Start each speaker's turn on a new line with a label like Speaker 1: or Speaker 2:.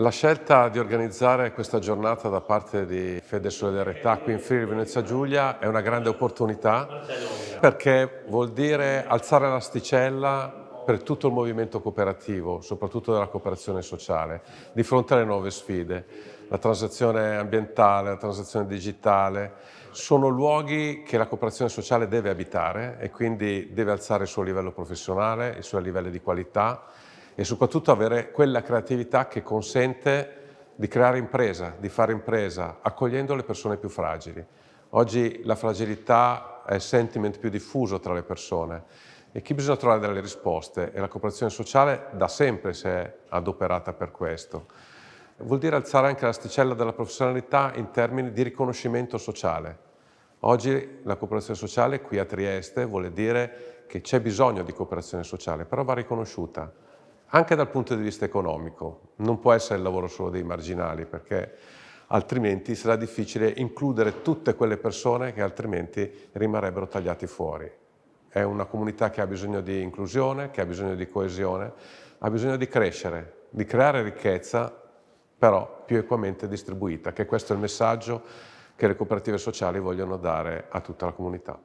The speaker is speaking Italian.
Speaker 1: La scelta di organizzare questa giornata da parte di Fede e Solidarietà qui in Friuli Venezia Giulia è una grande opportunità perché vuol dire alzare l'asticella per tutto il movimento cooperativo, soprattutto della cooperazione sociale, di fronte alle nuove sfide. La transizione ambientale, la transizione digitale, sono luoghi che la cooperazione sociale deve abitare e quindi deve alzare il suo livello professionale, i suoi livelli di qualità e soprattutto avere quella creatività che consente di creare impresa, di fare impresa, accogliendo le persone più fragili. Oggi la fragilità è il sentiment più diffuso tra le persone e qui bisogna trovare delle risposte e la cooperazione sociale da sempre si è adoperata per questo. Vuol dire alzare anche l'asticella della professionalità in termini di riconoscimento sociale. Oggi la cooperazione sociale qui a Trieste vuole dire che c'è bisogno di cooperazione sociale, però va riconosciuta anche dal punto di vista economico. Non può essere il lavoro solo dei marginali, perché altrimenti sarà difficile includere tutte quelle persone che altrimenti rimarrebbero tagliati fuori. È una comunità che ha bisogno di inclusione, che ha bisogno di coesione, ha bisogno di crescere, di creare ricchezza, però più equamente distribuita, che questo è il messaggio che le cooperative sociali vogliono dare a tutta la comunità.